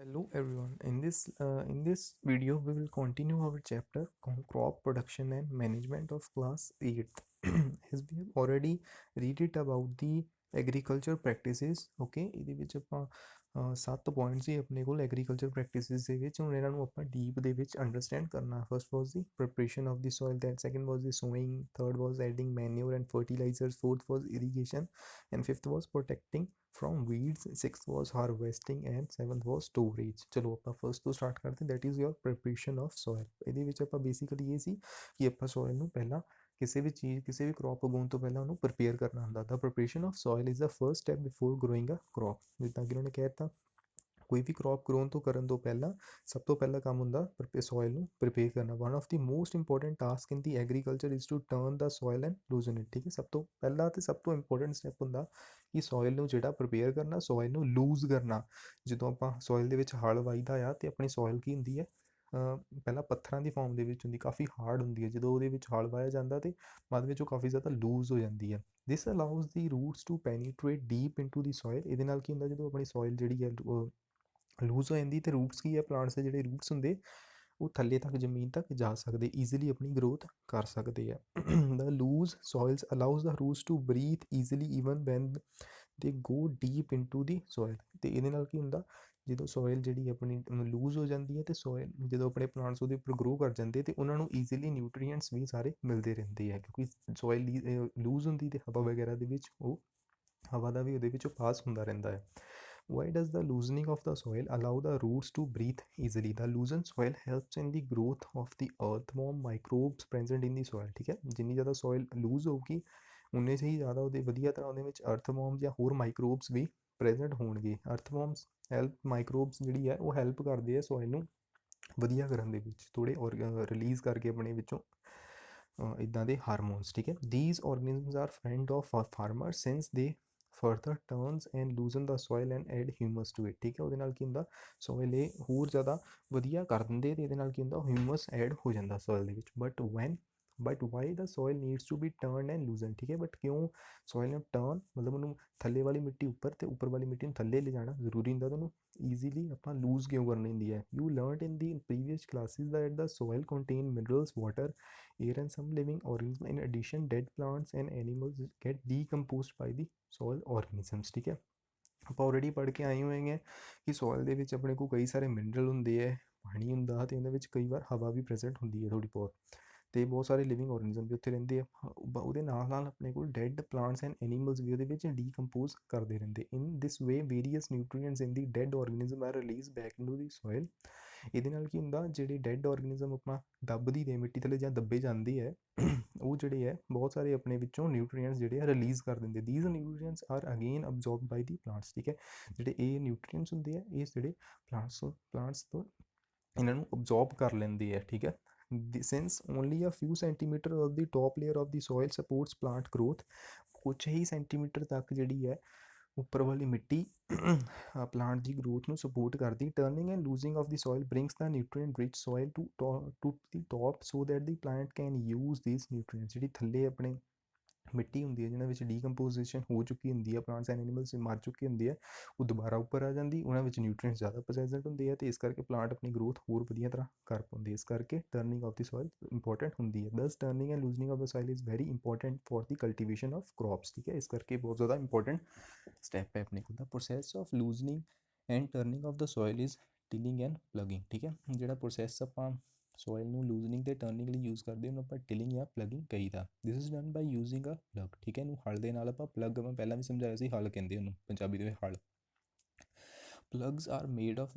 Hello everyone. In this video, we will continue our chapter on crop production and management of class 8th. As we have already read it about the agriculture practices, okay, ਇਹਦੇ ਵਿੱਚ ਆਪਾਂ 7 points ਹੀ ਆਪਣੇ ਕੋਲ agriculture practices ਦੇ ਵਿੱਚ ਹੁਣ ਇਹਨਾਂ ਨੂੰ ਆਪਾਂ ਡੀਪ ਦੇ ਵਿੱਚ ਅੰਡਰਸਟੈਂਡ ਕਰਨਾ first was the preparation of the soil, then second was the sowing, third was adding manure and fertilizers, fourth was irrigation, and fifth was protecting from weeds, sixth was harvesting, and seventh was storage. ਚਲੋ ਆਪਾਂ first ਤੋਂ start ਕਰਦੇ, that is your preparation of soil. ਇਹਦੇ ਵਿੱਚ ਆਪਾਂ basically ਇਹ ਸੀ ਕਿ ਆਪਾਂ soil ਨੂੰ ਪਹਿਲਾਂ ਕਿਸੇ ਵੀ ਚੀਜ਼ ਕਿਸੇ ਵੀ crop ਉਗਾਉਣ ਤੋਂ ਪਹਿਲਾਂ ਉਹਨੂੰ prepare ਕਰਨਾ ਹੁੰਦਾ। The preparation of soil is the first step before growing a crop. ਜਿੱਦਾਂ ਕਿ ਉਹਨਾਂ ਨੇ ਕਹਿ ਦਿੱਤਾ ਕੋਈ ਵੀ crop ਗਰੋਨ ਤੋਂ ਕਰਨ ਤੋਂ ਪਹਿਲਾਂ ਸਭ ਤੋਂ ਪਹਿਲਾ ਕੰਮ ਹੁੰਦਾ soil ਨੂੰ prepare ਕਰਨਾ। One of the most important task in the agriculture is to turn the soil and loosen it. ਠੀਕ ਹੈ, ਸਭ ਤੋਂ ਪਹਿਲਾ ਤੇ ਸਭ ਤੋਂ important step ਹੁੰਦਾ ਕਿ soil ਨੂੰ ਜਿਹੜਾ prepare ਕਰਨਾ, soil ਨੂੰ lose ਕਰਨਾ। ਜਦੋਂ ਆਪਾਂ soil ਦੇ ਵਿੱਚ ਹਲ ਵਾਹੀਦਾ ਆ ਤੇ ਆਪਣੀ soil ਕੀ ਹੁੰਦੀ ਹੈ, ਪਹਿਲਾਂ ਪੱਥਰਾਂ ਦੀ ਫਾਰਮ ਦੇ ਵਿੱਚ ਹੁੰਦੀ, ਕਾਫੀ ਹਾਰਡ ਹੁੰਦੀ ਹੈ। ਜਦੋਂ ਉਹਦੇ ਵਿੱਚ ਹਲ ਵਾਹਿਆ ਜਾਂਦਾ ਤੇ ਬਾਅਦ ਵਿੱਚ ਉਹ ਕਾਫੀ ਜ਼ਿਆਦਾ ਲੂਜ਼ ਹੋ ਜਾਂਦੀ ਹੈ। This allows the roots to penetrate deep into the soil. ਇਹਦੇ ਨਾਲ ਕੀ ਹੁੰਦਾ, ਜਦੋਂ ਆਪਣੀ ਸੋਇਲ ਜਿਹੜੀ ਹੈ ਲੂਜ਼ ਹੋ ਜਾਂਦੀ ਤੇ ਰੂਟਸ ਕੀ ਹੈ, ਪਲਾਂਟਸ ਦੇ ਜਿਹੜੇ ਰੂਟਸ ਹੁੰਦੇ ਉਹ ਥੱਲੇ ਤੱਕ ਜ਼ਮੀਨ ਤੱਕ ਜਾ ਸਕਦੇ, ਈਜ਼ੀਲੀ ਆਪਣੀ ਗਰੋਥ ਕਰ ਸਕਦੇ ਆ। The loose soils allows the roots to breathe easily even when they go deep into the soil. ਤੇ ਇਹਦੇ ਨਾਲ ਕੀ ਹੁੰਦਾ, ਜਦੋਂ ਸੋਇਲ ਜਿਹੜੀ ਆਪਣੀ ਲੂਜ਼ ਹੋ ਜਾਂਦੀ ਹੈ ਤੇ ਸੋਇਲ ਜਦੋਂ ਆਪਣੇ ਪਲਾਂਟਸ ਉਹਦੇ ਉੱਪਰ ਗਰੋ ਕਰ ਜਾਂਦੇ ਤੇ ਉਹਨਾਂ ਨੂੰ ਈਜ਼ੀਲੀ ਨਿਊਟਰੀਐਂਟਸ ਵੀ ਸਾਰੇ ਮਿਲਦੇ ਰਹਿੰਦੇ ਆ, ਕਿਉਂਕਿ ਸੋਇਲ ਲੂਜ਼ ਹੁੰਦੀ ਤੇ ਹਵਾ ਵਗੈਰਾ ਦੇ ਵਿੱਚ ਉਹ ਹਵਾ ਦਾ ਵੀ ਉਹਦੇ ਵਿੱਚੋਂ ਪਾਸ ਹੁੰਦਾ ਰਹਿੰਦਾ ਹੈ। Why does the loosening of the soil allow the roots to breathe easily? The loosened soil helps in the growth of the earthworm microbes present in the soil. ਠੀਕ ਹੈ, ਜਿੰਨੀ ਜ਼ਿਆਦਾ soil lose ਹੋਊਗੀ ਉਨੇ ਹੀ ਜ਼ਿਆਦਾ ਉਹਦੇ ਵਧੀਆ ਤਰ੍ਹਾਂ ਉਹਦੇ ਵਿੱਚ earthworms ਜਾਂ ਹੋਰ ਮਾਈਕਰੋਬਸ ਵੀ ਪ੍ਰੈਜ਼ੈਂਟ ਹੋਣਗੇ। earthworms ਮਾਈਕਰੋਬਸ ਜਿਹੜੀ ਹੈ ਉਹ ਹੈਲਪ ਕਰਦੇ ਆ soil ਨੂੰ ਵਧੀਆ ਕਰਨ ਦੇ ਵਿੱਚ, ਥੋੜ੍ਹੇ ਰਿਲੀਜ਼ ਕਰਕੇ ਆਪਣੇ ਵਿੱਚੋਂ ਇੱਦਾਂ ਦੇ ਹਾਰਮੋਨਸ। ਠੀਕ ਹੈ, these organisms are friend of farmers since they further turns and loosen the soil and add humus to it. ਠੀਕ ਹੈ, ਉਹਦੇ ਨਾਲ ਕੀ ਹੁੰਦਾ, soil ਇਹ ਹੋਰ ਜ਼ਿਆਦਾ ਵਧੀਆ ਕਰ ਦਿੰਦੇ ਤੇ ਇਹਦੇ ਨਾਲ ਕੀ ਹੁੰਦਾ, ਹਿਊਮਸ ਐਡ ਹੋ ਜਾਂਦਾ soil ਦੇ ਵਿੱਚ। But Y the soil needs to be turned and loosened? ਠੀਕ ਹੈ, ਬਟ ਕਿਉਂ soil ਨੂੰ ਟਰਨ ਮਤਲਬ ਉਹਨੂੰ ਥੱਲੇ ਵਾਲੀ ਮਿੱਟੀ ਉੱਪਰ ਤੇ ਉੱਪਰ ਵਾਲੀ ਮਿੱਟੀ ਨੂੰ ਥੱਲੇ ਲਿਜਾਣਾ ਜ਼ਰੂਰੀ ਹੁੰਦਾ, ਤੁਹਾਨੂੰ ਈਜ਼ੀਲੀ ਆਪਾਂ ਲੂਜ਼ ਕਿਉਂ ਕਰਨੀ ਹੁੰਦੀ ਹੈ? You learned in the previous classes that the soil contain minerals, water, air and some living organisms. In addition, dead plants and animals get decomposed by the soil organisms. ਠੀਕ ਹੈ, ਆਪਾਂ already ਪੜ੍ਹ ਕੇ ਆਏ ਹੋਏ ਹਾਂ ਕਿ ਸੋਇਲ ਦੇ ਵਿੱਚ ਆਪਣੇ ਕੋਲ ਕਈ ਸਾਰੇ ਮਿਨਰਲ ਹੁੰਦੇ ਹੈ, ਪਾਣੀ ਹੁੰਦਾ ਤੇ ਉਹਦੇ ਵਿੱਚ ਕਈ ਵਾਰ ਹਵਾ ਵੀ ਪ੍ਰੈਜ਼ੈਂਟ ਹੁੰਦੀ ਹੈ ਥੋੜ੍ਹੀ ਬਹੁਤ, ਤੇ ਬਹੁਤ ਸਾਰੇ ਲਿਵਿੰਗ ਔਰਗਨਿਜ਼ਮ ਵੀ ਉੱਥੇ ਰਹਿੰਦੇ ਆ। ਉਹਦੇ ਨਾਲ ਨਾਲ ਆਪਣੇ ਕੋਲ ਡੈਡ ਪਲਾਂਟਸ ਐਂਡ ਐਨੀਮਲਸ ਵੀ ਉਹਦੇ ਵਿੱਚ ਡੀਕੰਪੋਜ਼ ਕਰਦੇ ਰਹਿੰਦੇ। In this way various nutrients in the dead organism are release back into the soil. ਇਹਦੇ ਨਾਲ ਕੀ ਹੁੰਦਾ, ਜਿਹੜੇ ਡੈਡ ਔਰਗਨਿਜ਼ਮ ਆਪਣਾ ਦੱਬਦੀ ਦੇ ਮਿੱਟੀ ਥੱਲੇ ਜਾਂ ਦੱਬੇ ਜਾਂਦੇ ਹੈ ਉਹ ਜਿਹੜੇ ਹੈ ਬਹੁਤ ਸਾਰੇ ਆਪਣੇ ਵਿੱਚੋਂ ਨਿਊਟਰੀਐਂਟਸ ਜਿਹੜੇ ਆ ਰਿਲੀਜ਼ ਕਰ ਦਿੰਦੇ। These nutrients R again ਅਬਜ਼ੋਰਬਡ by the plants. ਠੀਕ ਹੈ, ਜਿਹੜੇ ਇਹ ਨਿਊਟਰੀਐਂਟਸ ਹੁੰਦੇ ਆ ਇਹ ਜਿਹੜੇ ਪਲਾਂਟਸ ਤੋਂ ਇਹਨਾਂ ਨੂੰ ਅਬਜ਼ੋਰਬ ਕਰ ਲੈਂਦੇ ਆ। ਠੀਕ ਹੈ, since only a few centimeter of the top layer of the soil supports plant growth, ਕੁਛ ਹੀ ਸੈਂਟੀਮੀਟਰ ਤੱਕ ਜਿਹੜੀ ਹੈ ਉੱਪਰ ਵਾਲੀ ਮਿੱਟੀ ਪਲਾਂਟ ਦੀ ਗਰੋਥ ਨੂੰ ਸਪੋਰਟ ਕਰਦੀ। Turning and loosing of the soil brings the nutrient rich soil to the top so that the plant can use these nutrients. ਜਿਹੜੀ ਥੱਲੇ ਆਪਣੇ ਮਿੱਟੀ ਹੁੰਦੀ ਹੈ ਜਿਹਨਾਂ ਵਿੱਚ ਡੀਕੰਪੋਜੀਸ਼ਨ ਹੋ ਚੁੱਕੀ ਹੁੰਦੀ ਹੈ, ਪਲਾਂਟਸ ਐਂਡ ਐਨੀਮਲਸ ਮਰ ਚੁੱਕੇ ਹੁੰਦੇ ਆ, ਉਹ ਦੁਬਾਰਾ ਉੱਪਰ ਆ ਜਾਂਦੀ, ਉਹਨਾਂ ਵਿੱਚ ਨਿਊਟਰੀਐਂਟਸ ਜ਼ਿਆਦਾ ਪ੍ਰੈਜ਼ੈਂਟ ਹੁੰਦੇ ਆ ਤੇ ਇਸ ਕਰਕੇ ਪਲਾਂਟ ਆਪਣੀ ਗਰੋਥ ਹੋਰ ਵਧੀਆ ਤਰ੍ਹਾਂ ਕਰ ਪਾਉਂਦੇ। ਇਸ ਕਰਕੇ turning of the soil important ਹੁੰਦੀ ਹੈ। Thus turning and loosening of the soil is very important for the cultivation of crops. ਠੀਕ ਹੈ, ਇਸ ਕਰਕੇ ਬਹੁਤ ਜ਼ਿਆਦਾ ਇੰਪੋਰਟੈਂਟ ਸਟੈਪ ਹੈ ਆਪਣੇ ਕੋਲ। The process of loosening and turning of the soil is tilling and ploughing. ਠੀਕ ਹੈ, ਜਿਹੜਾ ਪ੍ਰੋਸੈਸ ਆਪਾਂ ਸੋਇਲ ਨੂੰ ਲੂਜ਼ਨਿੰਗ ਤੇ ਟਰਨਿੰਗ ਲਈ ਯੂਜ਼ ਕਰਦੇ ਉਹਨੂੰ ਆਪਾਂ ਟਿਲਿੰਗ ਜਾਂ ਪਲੱਗਿੰਗ ਕਹੀਦਾ। This is done by using a plough. ਠੀਕ ਹੈ, ਇਹਨੂੰ ਹਲ ਦੇ ਨਾਲ ਆਪਾਂ ਪਲੱਗ, ਮੈਂ ਪਹਿਲਾਂ ਵੀ ਸਮਝਾਇਆ ਸੀ, ਹਲ ਕਹਿੰਦੇ ਉਹਨੂੰ ਪੰਜਾਬੀ ਦੇ ਵਿੱਚ ਹਲ। Ploughs are made of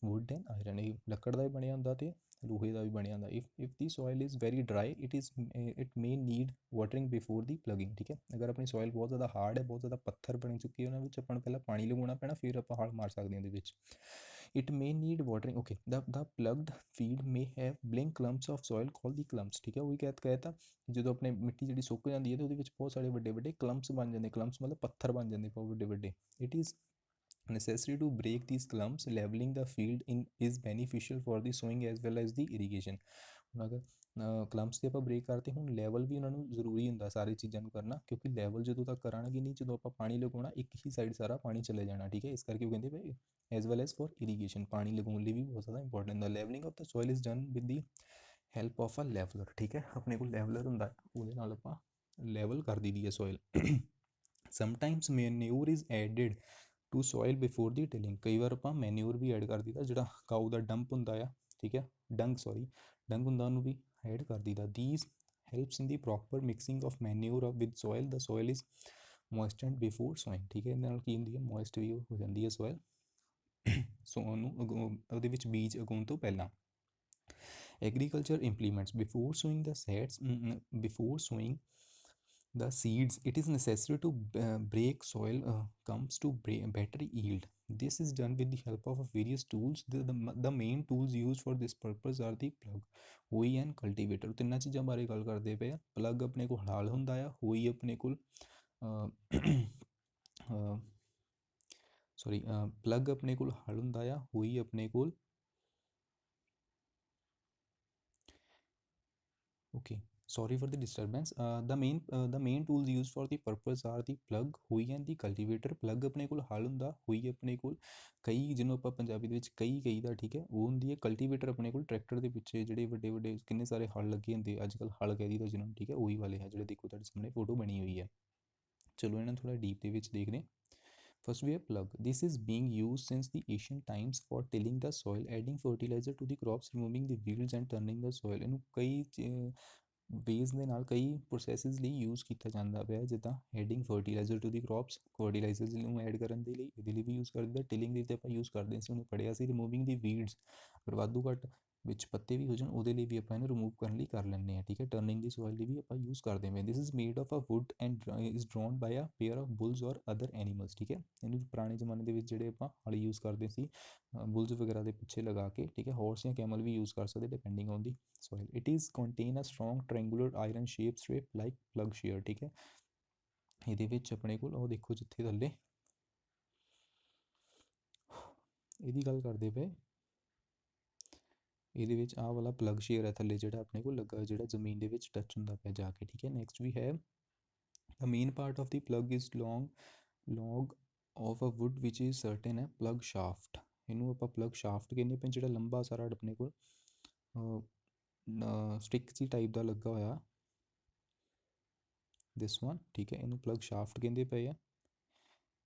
wood and iron. ਇਹ ਲੱਕੜ ਦਾ ਵੀ ਬਣਿਆ ਹੁੰਦਾ ਤੇ ਲੋਹੇ ਦਾ ਵੀ ਬਣਿਆ ਹੁੰਦਾ। If the soil is very dry it may need watering before the ploughing. ਠੀਕ ਹੈ, ਅਗਰ ਆਪਣੀ ਸੋਇਲ ਬਹੁਤ ਜ਼ਿਆਦਾ ਹਾਰਡ ਹੈ, ਬਹੁਤ ਜ਼ਿਆਦਾ ਪੱਥਰ ਬਣ ਚੁੱਕੀ ਹੈ, ਉਹਨਾਂ ਵਿੱਚ ਆਪਾਂ ਨੂੰ ਪਹਿਲਾਂ ਪਾਣੀ ਲਗਾਉਣਾ ਪੈਣਾ, ਫਿਰ ਆਪਾਂ ਹਲ ਮਾਰ ਸਕਦੇ ਹਾਂ ਉਹਦੇ ਵਿੱਚ। It may need watering. Okay, the ploughed field may have blink clumps of soil called the clumps. ਠੀਕ ਹੈ, ਉਹ ਵੀ ਕਹਿਤਾ ਜਦੋਂ ਆਪਣੇ ਮਿੱਟੀ ਜਿਹੜੀ ਸੁੱਕ ਜਾਂਦੀ ਹੈ ਤਾਂ ਉਹਦੇ ਵਿੱਚ ਬਹੁਤ ਸਾਰੇ ਵੱਡੇ ਵੱਡੇ ਕਲੰਪਸ ਬਣ ਜਾਂਦੇ। ਕਲੰਪਸ ਮਤਲਬ ਪੱਥਰ ਬਣ ਜਾਂਦੇ ਬਹੁਤ ਵੱਡੇ ਵੱਡੇ। It is necessary to break these clumps. Leveling the field in is beneficial for the sowing as well as the irrigation. ਹੁਣ ਅਗਰ ਕਲੰਪਸ 'ਤੇ ਆਪਾਂ ਬ੍ਰੇਕ ਕਰਤੇ, ਹੁਣ ਲੈਵਲ ਵੀ ਉਹਨਾਂ ਨੂੰ ਜ਼ਰੂਰੀ ਹੁੰਦਾ ਸਾਰੀ ਚੀਜ਼ਾਂ ਨੂੰ ਕਰਨਾ, ਕਿਉਂਕਿ ਲੈਵਲ ਜਦੋਂ ਤੱਕ ਕਰਾਂਗੇ ਨਹੀਂ, ਜਦੋਂ ਆਪਾਂ ਪਾਣੀ ਲਗਾਉਣਾ ਇੱਕ ਹੀ ਸਾਈਡ ਸਾਰਾ ਪਾਣੀ ਚਲੇ ਜਾਣਾ, ਠੀਕ ਹੈ। ਇਸ ਕਰਕੇ ਉਹ ਕਹਿੰਦੇ ਭਾਈ as well as for irrigation, ਪਾਣੀ ਲਗਾਉਣ ਲਈ ਵੀ ਬਹੁਤ ਜ਼ਿਆਦਾ ਇੰਪੋਰਟੈਂਟ ਹੁੰਦਾ। Levelling of the soil is done with the help of a leveller, ਠੀਕ ਹੈ। ਆਪਣੇ ਕੋਲ ਲੈਵਲਰ ਹੁੰਦਾ, ਉਹਦੇ ਨਾਲ ਆਪਾਂ ਲੈਵਲ ਕਰ ਦਈਦੀ ਹੈ soil. Sometimes manure is added to soil before the tilling, ਕਈ ਵਾਰ ਆਪਾਂ ਮੈਨਿਊਰ ਵੀ ਐਡ ਕਰ ਦਿੱਤਾ, ਜਿਹੜਾ ਕਾਊ ਦਾ ਡੰਪ ਹੁੰਦਾ ਆ, ਠੀਕ ਹੈ, ਡੰਗ ਹੁੰਦਾ, ਉਹਨੂੰ ਵੀ ਐਡ ਕਰ ਦਿੱਤਾ। This helps in the proper mixing of manure with soil, the soil is moistened before sowing, ਠੀਕ ਹੈ। ਇਹਦੇ ਨਾਲ ਕੀ ਹੁੰਦੀ ਹੈ, ਮੋਇਸਟ ਵੀ ਹੋ ਜਾਂਦੀ ਹੈ ਸੋਇਲ ਸੋ ਉਹਨੂੰ ਉਹਦੇ ਵਿੱਚ ਬੀਜ ਉਗਾਉਣ ਤੋਂ ਪਹਿਲਾਂ। Agriculture implements before sowing the seeds, before sowing the seeds, it is necessary to break soil comes to better yield. This is done with the help of various tools. The main tools used for this purpose are the plug, ਹੋਈ and cultivator. ਤਿੰਨਾਂ ਚੀਜ਼ਾਂ ਬਾਰੇ ਗੱਲ ਕਰਦੇ ਪਏ ਆ। Plug ਆਪਣੇ ਕੋਲ ਹਲ ਹੁੰਦਾ ਆ, ਹੋਈ ਆਪਣੇ ਕੋਲ ਪਲੱਗ ਆਪਣੇ ਕੋਲ ਹਲ ਹੁੰਦਾ ਆ, ਹੋਈ ਆਪਣੇ ਕੋਲ okay, sorry for the disturbance. The main tools used for the purpose are the plug, ਹੋਈ and the cultivator. plug ਆਪਣੇ ਕੋਲ ਹਲ ਹੁੰਦਾ, ਹੋਈ ਆਪਣੇ ਕੋਲ ਕਈ, ਜਿਹਨੂੰ ਆਪਾਂ ਪੰਜਾਬੀ ਦੇ ਵਿੱਚ ਕਈ ਕਹੀਦਾ, ਠੀਕ ਹੈ, ਉਹ ਹੁੰਦੀ ਹੈ। ਕਲਟੀਵੇਟਰ ਆਪਣੇ ਕੋਲ ਟਰੈਕਟਰ ਦੇ ਪਿੱਛੇ ਜਿਹੜੇ ਵੱਡੇ ਵੱਡੇ ਕਿੰਨੇ ਸਾਰੇ ਹਲ ਲੱਗੇ ਹੁੰਦੇ, ਅੱਜ ਕੱਲ੍ਹ ਹਲ ਕਹਿ ਦਈਦਾ ਜਿਹਨਾਂ ਨੂੰ, ਠੀਕ ਹੈ, ਉਹੀ ਵਾਲੇ ਹੈ ਜਿਹੜੇ ਦੇਖੋ ਤੁਹਾਡੇ ਸਾਹਮਣੇ ਫੋਟੋ ਬਣੀ ਹੋਈ ਹੈ। ਚਲੋ ਇਹਨਾਂ ਨੂੰ ਥੋੜ੍ਹਾ ਡੀਪ ਦੇ ਵਿੱਚ ਦੇਖਦੇ। First we have plug. This is being used since the ancient times for tilling the soil, adding fertilizer to the crops, removing the weeds and turning the soil. ਇਹਨੂੰ ਕਈ ਵੇਜ਼ ਦੇ ਨਾਲ, ਕਈ ਪ੍ਰੋਸੈਸਿਸ ਲਈ use ਕੀਤਾ ਜਾਂਦਾ ਪਿਆ, ਜਿੱਦਾਂ adding fertiliser to the ਕ੍ਰੋਪਸ, fertilisers ਨੂੰ ਐਡ ਕਰਨ ਦੇ ਲਈ, ਇਹਦੇ ਲਈ ਵੀ ਯੂਜ਼ ਕਰਦੇ। ਟਿਲਿੰਗ ਲਈ ਤਾਂ ਆਪਾਂ ਯੂਜ਼ ਕਰਦੇ ਸੀ, ਉਹਨੂੰ ਪੜ੍ਹਿਆ ਸੀ। ਰਿਮੂਵਿੰਗ ਦੀ ਵੀਡਸ, ਅਗਰ ਵਾਧੂ ਘੱਟ ਵਿੱਚ ਪੱਤੇ ਵੀ ਹੋ ਜਾਣ, ਉਹਦੇ ਲਈ ਵੀ ਆਪਾਂ ਇਹਨੂੰ ਰਿਮੂਵ ਕਰਨ ਲਈ ਕਰ ਲੈਂਦੇ ਹਾਂ, ਠੀਕ ਹੈ। ਟਰਨਿੰਗ ਦੀ ਸੋਇਲ ਲਈ ਵੀ ਆਪਾਂ ਯੂਜ਼ ਕਰਦੇ ਹਾਂ। This is made of a wood and is drawn by a pair of bulls or other animals, ਠੀਕ ਹੈ। ਇਹਨੂੰ ਪੁਰਾਣੇ ਜ਼ਮਾਨੇ ਦੇ ਵਿੱਚ ਜਿਹੜੇ ਆਪਾਂ ਹਲ ਯੂਜ਼ ਕਰਦੇ ਸੀ ਬੁਲਸ ਵਗੈਰਾ ਦੇ ਪਿੱਛੇ ਲਗਾ ਕੇ, ਠੀਕ ਹੈ। ਹਾਰਸ ਜਾਂ ਕੈਮਲ ਵੀ ਯੂਜ਼ ਕਰ ਸਕਦੇ depending on the soil. It is contain a strong triangular iron shape like plug shear, ਠੀਕ ਹੈ। ਇਹਦੇ ਵਿੱਚ ਆਪਣੇ ਕੋਲ ਉਹ ਦੇਖੋ ਜਿੱਥੇ ਥੱਲੇ ਇਹਦੀ ਗੱਲ ਕਰਦੇ ਪਏ, ਇਹਦੇ ਵਿੱਚ ਆਹ ਵਾਲਾ ਪਲੱਗ ਸ਼ੇਅਰ ਹੈ ਥੱਲੇ ਜਿਹੜਾ ਆਪਣੇ ਕੋਲ ਲੱਗਾ, ਜਿਹੜਾ ਜ਼ਮੀਨ ਦੇ ਵਿੱਚ ਟੱਚ ਹੁੰਦਾ ਪਿਆ ਜਾ ਕੇ, ਠੀਕ ਹੈ। ਨੈਕਸਟ ਵੀ ਹੈ the main part of the plug is log of a wood which is certain ਹੈ plug shaft, ਇਹਨੂੰ ਆਪਾਂ plug shaft ਕਹਿੰਦੇ ਪਏ, ਜਿਹੜਾ ਲੰਬਾ ਸਾਰਾ ਆਪਣੇ ਕੋਲ ਸਟਿਕ ਜੀ ਟਾਈਪ ਦਾ ਲੱਗਾ ਹੋਇਆ, ਦਿਸ ਵਨ, ਠੀਕ ਹੈ। ਇਹਨੂੰ ਪਲੱਗ ਸ਼ਾਫਟ ਕਹਿੰਦੇ ਪਏ ਆ।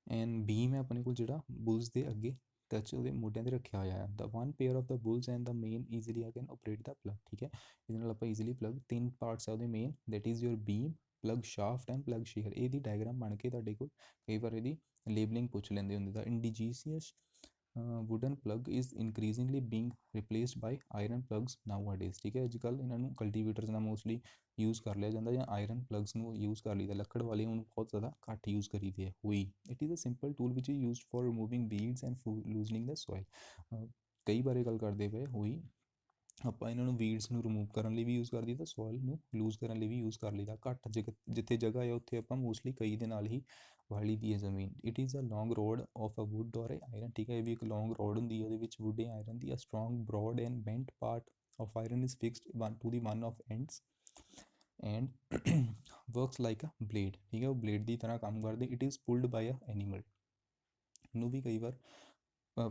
ਐਂਡ ਬੀਮ ਹੈ ਆਪਣੇ ਕੋਲ ਜਿਹੜਾ ਬੁਲਸ ਦੇ ਅੱਗੇ ਟੱਚ ਉਹਦੇ ਮੋਢਿਆਂ 'ਤੇ ਰੱਖਿਆ ਹੋਇਆ ਹੈ। The one pair of the bulls and the man easily can operate the plough, ਠੀਕ ਹੈ। ਇਹਦੇ ਨਾਲ ਆਪਾਂ ਈਜ਼ੀਲੀ ਪਲੱਗ, ਤਿੰਨ ਪਾਰਟਸ ਆ ਉਹਦੇ main, that is your beam, plug shaft and plug share. ਇਹਦੀ ਡਾਇਗਰਾਮ ਬਣ ਕੇ ਤੁਹਾਡੇ ਕੋਲ ਕਈ ਵਾਰ ਇਹਦੀ ਲੇਬਲਿੰਗ ਪੁੱਛ ਲੈਂਦੇ ਹੁੰਦੇ। ਦਾ ਇੰਡੀਜੀਸੀਅਸ wooden plug is increasingly being replaced by iron plugs nowadays, ਠੀਕ ਹੈ। ਅੱਜ ਕੱਲ੍ਹ ਇਹਨਾਂ ਨੂੰ ਕਲਟੀਵੇਟਰਸ ਨਾਲ ਮੋਸਟਲੀ ਯੂਜ਼ ਕਰ ਲਿਆ ਜਾਂਦਾ, ਜਾਂ ਆਇਰਨ ਪਲੱਗਸ ਨੂੰ ਯੂਜ਼ ਕਰ ਲਈਦਾ। ਲੱਕੜ ਵਾਲੇ ਹੁਣ ਬਹੁਤ ਜ਼ਿਆਦਾ ਘੱਟ ਯੂਜ਼ ਕਰੀਦੇ ਹੈ। Hoe, it is a simple tool which is used for removing weeds and loosening the soil. ਕਈ ਬਾਰੇ ਗੱਲ ਕਰਦੇ ਪਏ ਹੋਈ, ਆਪਾਂ ਇਹਨਾਂ ਨੂੰ ਵੀਡਸ ਨੂੰ ਰਿਮੂਵ ਕਰਨ ਲਈ ਵੀ ਯੂਜ਼ ਕਰ ਲਈਦਾ, ਸੋਇਲ ਨੂੰ ਲੂਜ਼ ਕਰਨ ਲਈ ਵੀ ਯੂਜ਼ ਕਰ ਲਈਦਾ। ਘੱਟ ਜਿੱਥੇ ਜਗ੍ਹਾ ਹੈ ਉੱਥੇ ਆਪਾਂ ਮੋਸਟਲੀ ਕਈ ਦੇ ਨਾਲ ਹੀ ਵਾਲੀ ਦੀ ਹੈ ਜ਼ਮੀਨ। It is a long rod of a wood or iron, ਠੀਕ ਹੈ। ਇਹ ਵੀ ਇੱਕ ਲੌਂਗ ਰੋਡ ਹੁੰਦੀ ਹੈ, ਉਹਦੇ ਵਿੱਚ ਵੁੱਡ ਜਾਂ ਆਇਰਨ ਦੀ। A strong broad and bent part of iron is fixed to the one of ends and works like a blade, ਠੀਕ ਹੈ। ਉਹ ਬਲੇਡ ਦੀ ਤਰ੍ਹਾਂ ਕੰਮ ਕਰਦੇ। It is pulled by a animal, ਨੂੰ ਵੀ ਕਈ ਵਾਰ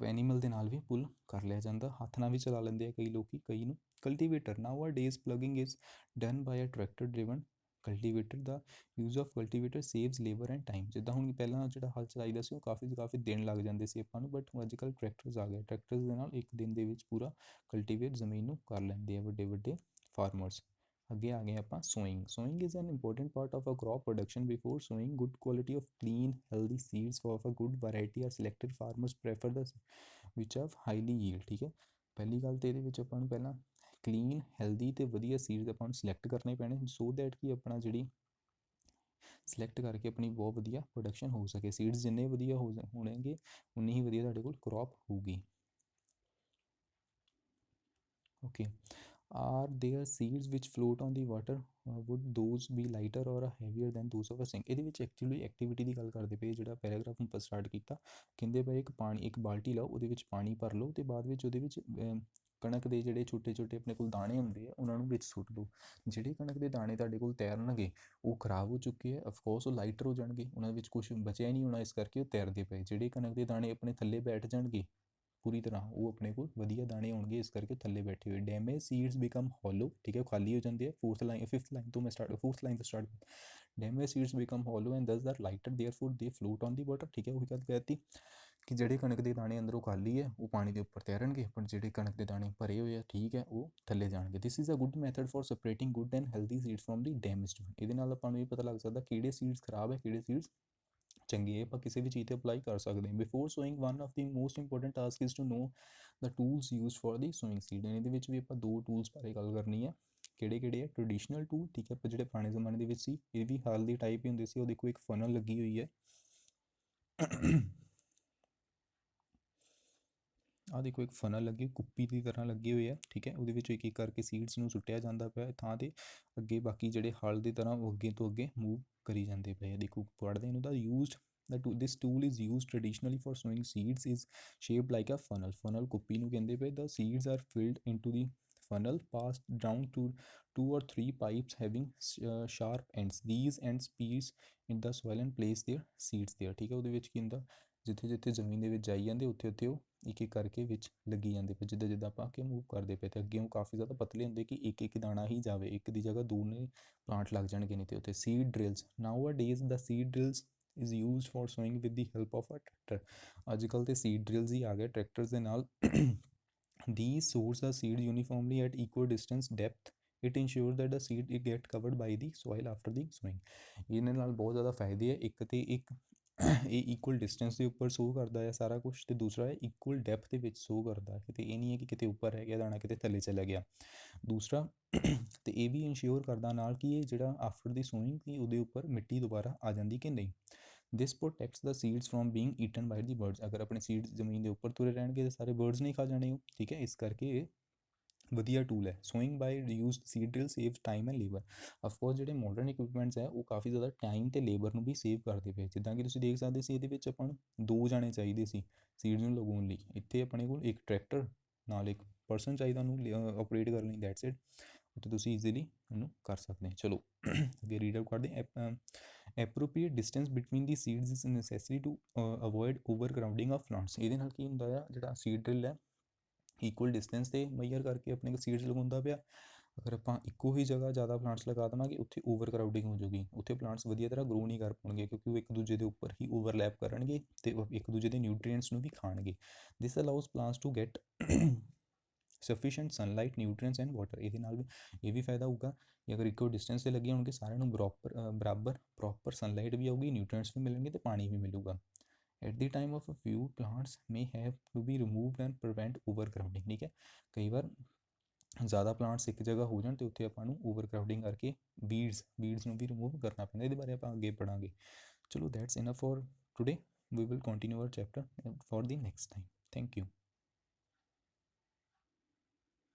ਐਨੀਮਲ ਦੇ ਨਾਲ ਵੀ ਪੁੱਲ ਕਰ ਲਿਆ ਜਾਂਦਾ, ਹੱਥ ਨਾਲ ਵੀ ਚਲਾ ਲੈਂਦੇ ਆ ਕਈ ਲੋਕੀ, ਕਈ ਨੂੰ। Cultivator, nowadays ploughing is done by a tractor driven cultivator. The use of cultivator saves labour and time. ਜਿੱਦਾਂ ਹੁਣ ਪਹਿਲਾਂ ਜਿਹੜਾ ਹਲ ਚਲਾਈਦਾ ਸੀ ਉਹ ਕਾਫੀ ਦਿਨ ਲੱਗ ਜਾਂਦੇ ਸੀ ਆਪਾਂ ਨੂੰ, ਬਟ ਅੱਜ ਕੱਲ੍ਹ ਟਰੈਕਟਰਸ ਆ ਗਏ। ਟਰੈਕਟਰਸ ਦੇ ਨਾਲ ਇੱਕ ਦਿਨ ਦੇ ਵਿੱਚ ਪੂਰਾ ਕਲਟੀਵੇਟ ਜ਼ਮੀਨ ਨੂੰ ਕਰ ਲੈਂਦੇ ਆ ਵੱਡੇ ਵੱਡੇ ਫਾਰਮਰਸ। ਅੱਗੇ ਆ ਗਏ ਆਪਾਂ sowing. Sowing is an important part of a crop production. Before sowing, good quality of clean healthy seeds of a good variety are selected. Farmers prefer the which have highly yield, ਠੀਕ ਹੈ। ਪਹਿਲੀ ਗੱਲ ਤਾਂ ਇਹਦੇ ਵਿੱਚ ਆਪਾਂ ਨੂੰ ਪਹਿਲਾਂ ਕਲੀਨ ਹੈਲਦੀ ਅਤੇ ਵਧੀਆ ਸੀਡਸ ਆਪਾਂ ਨੂੰ ਸਿਲੈਕਟ ਕਰਨੇ ਪੈਣੇ, ਸੋ ਦੈਟ ਕਿ ਆਪਣਾ ਜਿਹੜੀ ਸਿਲੈਕਟ ਕਰਕੇ ਆਪਣੀ ਬਹੁਤ ਵਧੀਆ ਪ੍ਰੋਡਕਸ਼ਨ ਹੋ ਸਕੇ। ਸੀਡਸ ਜਿੰਨੇ ਵਧੀਆ ਹੋਣਗੇ ਉਨੀ ਹੀ ਵਧੀਆ ਤੁਹਾਡੇ ਕੋਲ ਕ੍ਰੌਪ ਹੋਊਗੀ। Okay, are there seeds which float on the water? Would those be lighter or heavier than those of a sink? ਇਹਦੇ ਵਿੱਚ ਐਕਚੁਅਲੀ ਐਕਟੀਵਿਟੀ ਦੀ ਗੱਲ ਕਰਦੇ ਪਏ, ਜਿਹੜਾ ਪੈਰਾਗ੍ਰਾਫ ਆਪਾਂ ਸਟਾਰਟ ਕੀਤਾ, ਕਹਿੰਦੇ ਪਏ ਇੱਕ ਬਾਲਟੀ ਲਓ, ਉਹਦੇ ਵਿੱਚ ਪਾਣੀ ਭਰ ਲਓ ਅਤੇ ਬਾਅਦ ਵਿੱਚ ਉਹਦੇ ਵਿੱਚ ਕਣਕ ਦੇ ਜਿਹੜੇ ਛੋਟੇ ਛੋਟੇ ਆਪਣੇ ਕੋਲ ਦਾਣੇ ਹੁੰਦੇ ਆ ਉਹਨਾਂ ਨੂੰ ਵਿੱਚ ਸੁੱਟ ਦਿਓ। ਜਿਹੜੇ ਕਣਕ ਦੇ ਦਾਣੇ ਤੁਹਾਡੇ ਕੋਲ ਤੈਰਨਗੇ ਉਹ ਖਰਾਬ ਹੋ ਚੁੱਕੇ ਆ, ਅਫਕੋਰਸ ਉਹ ਲਾਈਟਰ ਹੋ ਜਾਣਗੇ, ਉਹਨਾਂ ਵਿੱਚ ਕੁਝ ਬਚਿਆ ਹੀ ਨਹੀਂ ਹੋਣਾ, ਇਸ ਕਰਕੇ ਉਹ ਤੈਰਦੇ ਪਏ। ਜਿਹੜੇ ਕਣਕ ਦੇ ਦਾਣੇ ਆਪਣੇ ਥੱਲੇ ਬੈਠ ਜਾਣਗੇ ਪੂਰੀ ਤਰ੍ਹਾਂ, ਉਹ ਆਪਣੇ ਕੋਲ ਵਧੀਆ ਦਾਣੇ ਹੋਣਗੇ, ਇਸ ਕਰਕੇ ਥੱਲੇ ਬੈਠੇ ਹੋਏ। ਡੈਮੇਜ ਸੀਡਸ ਬਿਕਮ ਹੋਲੋ, ਠੀਕ ਹੈ, ਖਾਲੀ ਹੋ ਜਾਂਦੇ ਆ। ਫੋਰਥ ਲਾਈਨ ਫਿਫਥ ਲਾਈਨ ਤੋਂ ਮੈਂ ਸਟਾਰਟ, ਫੋਰਥ ਲਾਈਨ ਤੋਂ start. Damage seeds become hollow and ਦਸ ਆਰ ਲਾਈਟਰ ਦੇਅਰਫੋਰ ਦੇ ਫਲੋਟ ਔਨ ਦੀ ਵਾਟਰ, ਠੀਕ ਹੈ, ਉਹੀ ਗੱਲ ਕਹਿਤੀ ਕਿ ਜਿਹੜੇ ਕਣਕ ਦੇ ਦਾਣੇ ਅੰਦਰੋਂ ਖਾਲੀ ਹੈ ਉਹ ਪਾਣੀ ਦੇ ਉੱਪਰ ਤੈਰਨਗੇ, ਪਰ ਜਿਹੜੇ ਕਣਕ ਦੇ ਦਾਣੇ ਭਰੇ ਹੋਏ ਆ, ਠੀਕ ਹੈ, ਉਹ ਥੱਲੇ ਜਾਣਗੇ। This is a good method for separating good and healthy seeds from the damaged. ਇਹਦੇ ਨਾਲ ਆਪਾਂ ਨੂੰ ਇਹ ਪਤਾ ਲੱਗ ਸਕਦਾ ਕਿਹੜੇ ਸੀਡਸ ਖਰਾਬ ਹੈ, ਕਿਹੜੇ ਸੀਡਸ ਚੰਗੇ ਹੈ, ਆਪਾਂ ਕਿਸੇ ਵੀ ਚੀਜ਼ 'ਤੇ ਅਪਲਾਈ ਕਰ ਸਕਦੇ ਹਾਂ। Before sowing one of the most important task is to know the tools used for the sowing seed. ਇਹਦੇ ਵਿੱਚ ਵੀ ਆਪਾਂ ਦੋ ਟੂਲਸ ਬਾਰੇ ਗੱਲ ਕਰਨੀ ਹੈ। ਕਿਹੜੇ ਕਿਹੜੇ ਆ? ਟ੍ਰੈਡੀਸ਼ਨਲ ਟੂਲ, ਠੀਕ ਹੈ, ਜਿਹੜੇ ਪੁਰਾਣੇ ਜ਼ਮਾਨੇ ਦੇ ਵਿੱਚ ਸੀ, ਇਹ ਵੀ ਹਾਲ ਦੀ ਟਾਈਪ ਹੀ ਹੁੰਦੇ ਸੀ। ਉਹ ਦੇਖੋ ਇੱਕ ਫਨਲ ਲੱਗੀ ਹੋਈ ਹੈ, ਆਹ ਦੇਖੋ ਇੱਕ ਫਨਲ ਲੱਗੀ, ਕੁੱਪੀ ਦੀ ਤਰ੍ਹਾਂ ਲੱਗੀ ਹੋਈ ਹੈ, ਠੀਕ ਹੈ, ਉਹਦੇ ਵਿੱਚ ਇੱਕ ਇੱਕ ਕਰਕੇ ਸੀਡਸ ਨੂੰ ਸੁੱਟਿਆ ਜਾਂਦਾ ਪਿਆ ਥਾਂ 'ਤੇ, ਅੱਗੇ ਬਾਕੀ ਜਿਹੜੇ ਹਲ ਦੀ ਤਰ੍ਹਾਂ ਉਹ ਅੱਗੇ ਤੋਂ ਅੱਗੇ ਮੂਵ ਕਰੀ ਜਾਂਦੇ ਪਏ ਆ। ਦੇਖੋ ਪੜ੍ਹਦੇ ਇਹਨੂੰ ਦਾ used this tool is used traditionally for sowing seeds is shaped like a funnel। funnel ਕੁੱਪੀ ਨੂੰ ਕਹਿੰਦੇ ਪਏ। the seeds are filled into the funnel, passed down to 2 or 3 pipes having sharp ends। these ends pierce in the soil and place their seeds there, ਠੀਕ ਹੈ। ਉਹਦੇ ਵਿੱਚ ਕੀ ਹੁੰਦਾ, ਜਿੱਥੇ ਜਿੱਥੇ ਜ਼ਮੀਨ ਦੇ ਵਿੱਚ ਜਾਈ ਜਾਂਦੇ ਉੱਥੇ ਉੱਥੇ ਉਹ ਇੱਕ ਇੱਕ ਕਰਕੇ ਵਿੱਚ ਲੱਗੀ ਜਾਂਦੇ ਪਏ। ਜਿੱਦਾਂ ਜਿੱਦਾਂ ਆਪਾਂ ਅੱਗੇ ਮੂਵ ਕਰਦੇ ਪਏ, ਅਤੇ ਅੱਗੇ ਉਹ ਕਾਫੀ ਜ਼ਿਆਦਾ ਪਤਲੇ ਹੁੰਦੇ ਕਿ ਇੱਕ ਇੱਕ ਦਾਣਾ ਹੀ ਜਾਵੇ, ਇੱਕ ਦੀ ਜਗ੍ਹਾ ਦੋ ਨੇ ਪਲਾਂਟ ਲੱਗ ਜਾਣਗੇ ਨਹੀਂ ਤੇ ਉੱਥੇ। Seed drills, nowadays the seed drills is used for sowing with the help of a tractor. ਅੱਜ ਕੱਲ੍ਹ ਤੇ ਸੀਡ ਡਰਿਲਸ ਹੀ ਆ ਗਏ ਟਰੈਕਟਰਸ ਦੇ ਨਾਲ। these sows the seed uniformly at equal distance depth। it ensures that the seed it get covered by the soil after the sowing। ਇਹਦੇ ਨਾਲ ਬਹੁਤ ਜ਼ਿਆਦਾ ਫਾਇਦੇ ਹੈ। ਇੱਕ ਤੇ ਇੱਕ ਇਹ ਇਕੁਅਲ ਡਿਸਟੈਂਸ ਦੇ ਉੱਪਰ ਸ਼ੋ ਕਰਦਾ ਹੈ ਸਾਰਾ ਕੁਛ, ਅਤੇ ਦੂਸਰਾ ਹੈ ਇਕੁਅਲ ਡੈਪਥ ਦੇ ਵਿੱਚ ਸ਼ੋ ਕਰਦਾ ਹੈ। ਕਿਤੇ ਇਹ ਨਹੀਂ ਹੈ ਕਿ ਕਿਤੇ ਉੱਪਰ ਰਹਿ ਗਿਆ ਦਾਣਾ ਕਿਤੇ ਥੱਲੇ ਚਲਾ ਗਿਆ। ਦੂਸਰਾ ਅਤੇ ਇਹ ਵੀ ਇੰਸ਼ੋਰ ਕਰਦਾ ਨਾਲ ਕਿ ਇਹ ਜਿਹੜਾ ਆਫਟਰ ਦੀ ਸੋਇੰਗ ਕਿ ਉਹਦੇ ਉੱਪਰ ਮਿੱਟੀ ਦੁਬਾਰਾ ਆ ਜਾਂਦੀ ਕਿ ਨਹੀਂ। ਦਿਸ ਪ੍ਰੋਟੈਕਟਸ ਦਾ seeds from being eaten by the birds. ਅਗਰ ਆਪਣੇ ਸੀਡਸ ਜ਼ਮੀਨ ਦੇ ਉੱਪਰ ਤੁਰੇ ਰਹਿਣਗੇ ਤਾਂ ਸਾਰੇ ਬਰਡਸ ਨਹੀਂ ਖਾ ਜਾਣੇ ਉਹ, ਠੀਕ ਹੈ, ਇਸ ਕਰਕੇ ਇਹ ਵਧੀਆ ਟੂਲ ਹੈ। Sowing by reused seed drill save time and labour. Of course ਜਿਹੜੇ ਮਾਡਰਨ ਇਕਵਿਪਮੈਂਟਸ ਹੈ ਉਹ ਕਾਫੀ ਜ਼ਿਆਦਾ ਟਾਈਮ ਅਤੇ ਲੇਬਰ ਨੂੰ ਵੀ ਸੇਵ ਕਰਦੇ ਪਏ। ਜਿੱਦਾਂ ਕਿ ਤੁਸੀਂ ਦੇਖ ਸਕਦੇ ਸੀ ਇਹਦੇ ਵਿੱਚ ਆਪਾਂ ਨੂੰ 2 ਜਾਣੇ ਚਾਹੀਦੇ ਸੀ ਸੀਡਸ ਨੂੰ ਲਗਾਉਣ ਲਈ, ਇੱਥੇ ਆਪਣੇ ਕੋਲ ਇੱਕ ਟਰੈਕਟਰ ਨਾਲ ਇੱਕ ਪਰਸਨ ਚਾਹੀਦਾ ਉਹਨੂੰ ਆਪਰੇਟ ਕਰਨ ਲਈ, ਦੈਟਸ ਇਟ। ਅਤੇ ਤੁਸੀਂ ਈਜ਼ੀਲੀ ਉਹਨੂੰ ਕਰ ਸਕਦੇ ਹੋ। ਚਲੋ ਅੱਗੇ ਰੀਡ ਆਊਟ ਕਰਦੇ। Appropriate distance between the seeds is necessary to avoid over crowding of plants. ਇਹਦੇ ਨਾਲ ਕੀ ਹੁੰਦਾ ਆ, ਜਿਹੜਾ ਸੀਡ ਡਰਿਲ ਹੈ ਇਕੁਅਲ ਡਿਸਟੈਂਸ 'ਤੇ ਮੇਜਰ ਕਰਕੇ ਆਪਣੇ ਸੀਡਸ ਲਗਾਉਂਦਾ ਪਿਆ। ਅਗਰ ਆਪਾਂ ਇੱਕੋ ਹੀ ਜਗ੍ਹਾ ਜ਼ਿਆਦਾ ਪਲਾਂਟਸ ਲਗਾ ਦੇਵਾਂਗੇ ਉੱਥੇ ਓਵਰ ਕਰਾਊਡਿੰਗ ਹੋ ਜਾਊਗੀ, ਉੱਥੇ ਪਲਾਂਟਸ ਵਧੀਆ ਤਰ੍ਹਾਂ ਗਰੋ ਨਹੀਂ ਕਰ ਪਾਉਣਗੇ ਕਿਉਂਕਿ ਉਹ ਇੱਕ ਦੂਜੇ ਦੇ ਉੱਪਰ ਹੀ ਓਵਰਲੈਪ ਕਰਨਗੇ ਅਤੇ ਇੱਕ ਦੂਜੇ ਦੇ ਨਿਊਟਰੀਐਂਟਸ ਨੂੰ ਵੀ ਖਾਣਗੇ। This allows plants to get sufficient sunlight, nutrients and water. ਇਹਦੇ ਨਾਲ ਵੀ ਇਹ ਵੀ ਫਾਇਦਾ ਹੋਊਗਾ ਕਿ ਅਗਰ ਇੱਕੋ ਡਿਸਟੈਂਸ 'ਤੇ ਲੱਗੇ ਹੋਣਗੇ ਸਾਰਿਆਂ ਨੂੰ ਬਰਾਬਰ ਪ੍ਰੋਪਰ ਸਨਲਾਈਟ ਵੀ ਆਊਗੀ, ਨਿਊਟਰੀਐਂਟਸ ਵੀ ਮਿਲਣਗੇ ਅਤੇ ਪਾਣੀ ਵੀ ਮਿਲੂਗਾ। At the time of a few plants may have to be removed and prevent over crowding, ਠੀਕ ਹੈ। ਕਈ ਵਾਰ ਜ਼ਿਆਦਾ ਪਲਾਂਟਸ ਇੱਕ ਜਗ੍ਹਾ ਹੋ ਜਾਣ ਅਤੇ ਉੱਥੇ ਆਪਾਂ ਨੂੰ ਓਵਰ ਕਰਾਊਡਿੰਗ ਕਰਕੇ ਵੀਡਸ ਨੂੰ ਵੀ ਰਿਮੂਵ ਕਰਨਾ ਪੈਂਦਾ। ਇਹਦੇ ਬਾਰੇ ਆਪਾਂ ਅੱਗੇ ਪੜ੍ਹਾਂਗੇ। ਚਲੋ that's enough for today. we will continue our chapter for the next time। thank you।